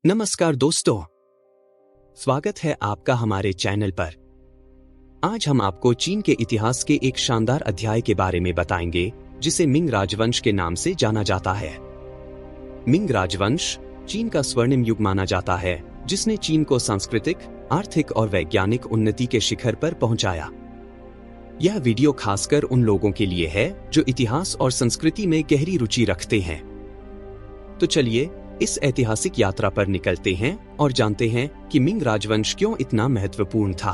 नमस्कार दोस्तों, स्वागत है आपका हमारे चैनल पर। आज हम आपको चीन के इतिहास के एक शानदार अध्याय के बारे में बताएंगे जिसे मिंग राजवंश के नाम से जाना जाता है। मिंग राजवंश चीन का स्वर्णिम युग माना जाता है, जिसने चीन को सांस्कृतिक, आर्थिक और वैज्ञानिक उन्नति के शिखर पर पहुंचाया। यह वीडियो खासकर उन लोगों के लिए है जो इतिहास और संस्कृति में गहरी रुचि रखते हैं। तो चलिए इस ऐतिहासिक यात्रा पर निकलते हैं और जानते हैं कि मिंग राजवंश क्यों इतना महत्वपूर्ण था।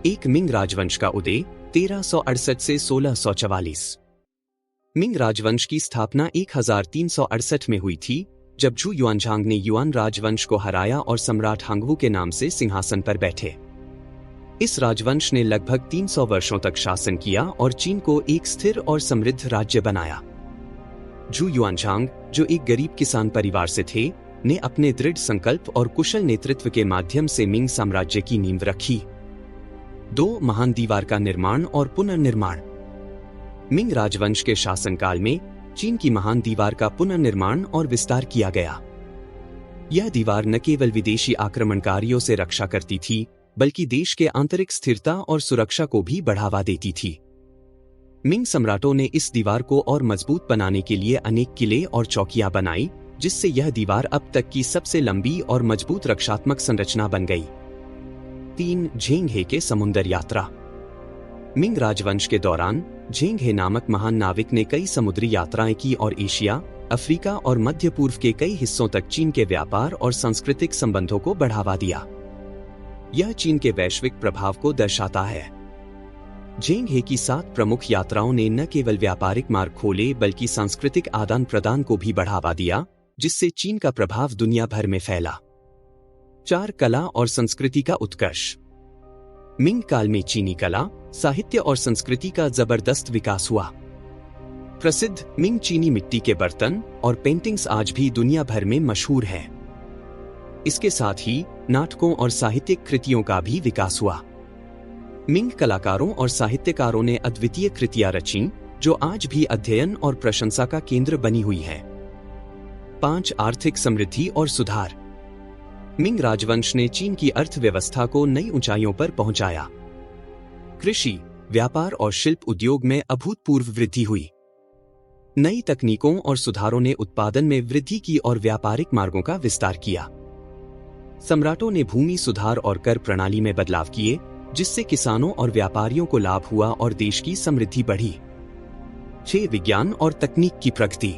एक मिंग राजवंश का उदय 1368 से 1644। मिंग राजवंश की स्थापना 1368 में हुई थी, जब झू युआनझांग ने युआन राजवंश को हराया और सम्राट हांगवू के नाम से सिंहासन पर बैठे। इस राजवंश ने लगभग 300 वर्षों तक शासन किया और चीन को एक स्थिर और समृद्ध राज्य बनाया। झू युआनझांग, जो एक गरीब किसान परिवार से थे, ने अपने दृढ़ संकल्प और कुशल नेतृत्व के माध्यम से मिंग साम्राज्य की नींव रखी। 2 महान दीवार का निर्माण और पुनर्निर्माण। मिंग राजवंश के शासनकाल में चीन की महान दीवार का पुनर्निर्माण और विस्तार किया गया। यह दीवार न केवल विदेशी आक्रमणकारियों से रक्षा करती थी, बल्कि देश के आंतरिक स्थिरता और सुरक्षा को भी बढ़ावा देती थी। मिंग सम्राटों ने इस दीवार को और मजबूत बनाने के लिए अनेक किले और चौकियां बनाई, जिससे यह दीवार अब तक की सबसे लंबी और मजबूत रक्षात्मक संरचना बन गई। 3 झेंग हे के समुद्र यात्रा। मिंग राजवंश के दौरान झेंग हे नामक महान नाविक ने कई समुद्री यात्राएं की और एशिया, अफ्रीका और मध्य पूर्व के कई हिस्सों तक चीन के व्यापार और सांस्कृतिक संबंधों को बढ़ावा दिया। यह चीन के वैश्विक प्रभाव को दर्शाता है। झेंग हे की 7 प्रमुख यात्राओं ने न केवल व्यापारिक मार्ग खोले, बल्कि सांस्कृतिक आदान प्रदान को भी बढ़ावा दिया, जिससे चीन का प्रभाव दुनिया भर में फैला। 4 कला और संस्कृति का उत्कर्ष। मिंग काल में चीनी कला, साहित्य और संस्कृति का जबरदस्त विकास हुआ। प्रसिद्ध मिंग चीनी मिट्टी के बर्तन और पेंटिंग्स आज भी दुनिया भर में मशहूर हैं। इसके साथ ही नाटकों और साहित्यिक कृतियों का भी विकास हुआ। मिंग कलाकारों और साहित्यकारों ने अद्वितीय कृतियां रचीं, जो आज भी अध्ययन और प्रशंसा का केंद्र बनी हुई है। 5 आर्थिक समृद्धि और सुधार। मिंग राजवंश ने चीन की अर्थव्यवस्था को नई ऊंचाइयों पर पहुंचाया। कृषि, व्यापार और शिल्प उद्योग में अभूतपूर्व वृद्धि हुई। नई तकनीकों और सुधारों ने उत्पादन में वृद्धि की और व्यापारिक मार्गों का विस्तार किया। सम्राटों ने भूमि सुधार और कर प्रणाली में बदलाव किए, जिससे किसानों और व्यापारियों को लाभ हुआ और देश की समृद्धि बढ़ी। 6 विज्ञान और तकनीक की प्रगति।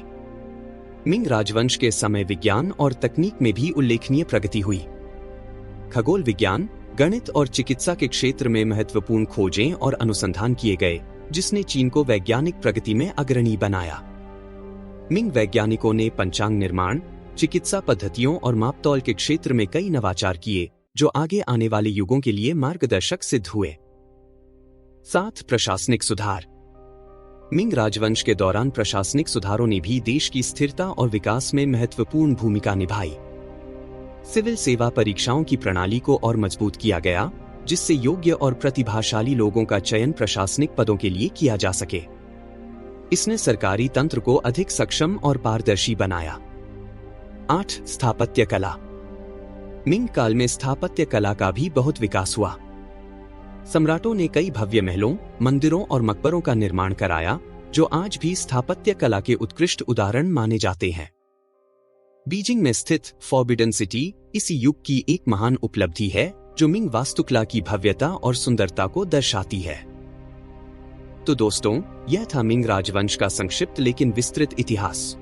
मिंग राजवंश के समय विज्ञान और तकनीक में भी उल्लेखनीय प्रगति हुई। खगोल विज्ञान, गणित और चिकित्सा के क्षेत्र में महत्वपूर्ण खोजें और अनुसंधान किए गए, जिसने चीन को वैज्ञानिक प्रगति में अग्रणी बनाया। मिंग वैज्ञानिकों ने पंचांग निर्माण, चिकित्सा पद्धतियों और मापतौल के क्षेत्र में कई नवाचार किए, जो आगे आने वाले युगों के लिए मार्गदर्शक सिद्ध हुए। 7 प्रशासनिक सुधार। मिंग राजवंश के दौरान प्रशासनिक सुधारों ने भी देश की स्थिरता और विकास में महत्वपूर्ण भूमिका निभाई। सिविल सेवा परीक्षाओं की प्रणाली को और मजबूत किया गया, जिससे योग्य और प्रतिभाशाली लोगों का चयन प्रशासनिक पदों के लिए किया जा सके। इसने सरकारी तंत्र को अधिक सक्षम और पारदर्शी बनाया। 8 स्थापत्य कला। मिंग काल में स्थापत्य कला का भी बहुत विकास हुआ। सम्राटों ने कई भव्य महलों, मंदिरों और मकबरों का निर्माण कराया, जो आज भी स्थापत्य कला के उत्कृष्ट उदाहरण माने जाते हैं। बीजिंग में स्थित फॉरबिडन सिटी इसी युग की एक महान उपलब्धि है, जो मिंग वास्तुकला की भव्यता और सुंदरता को दर्शाती है। तो दोस्तों, यह था मिंग राजवंश का संक्षिप्त लेकिन विस्तृत इतिहास।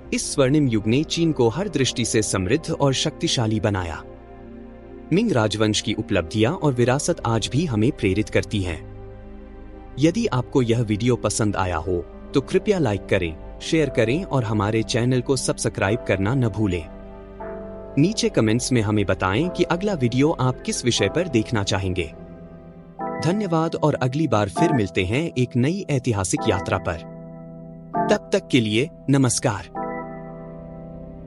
इस स्वर्णिम युग ने चीन को हर दृष्टि से समृद्ध और शक्तिशाली बनाया। मिंग राजवंश की उपलब्धियां और विरासत आज भी हमें प्रेरित करती हैं। यदि आपको यह वीडियो पसंद आया हो, तो कृपया लाइक करें, शेयर करें और हमारे चैनल को सब्सक्राइब करना न भूलें। नीचे कमेंट्स में हमें बताएं कि अगला वीडियो आप किस विषय पर देखना चाहेंगे। धन्यवाद और अगली बार फिर मिलते हैं एक नई ऐतिहासिक यात्रा पर। तब तक के लिए नमस्कार।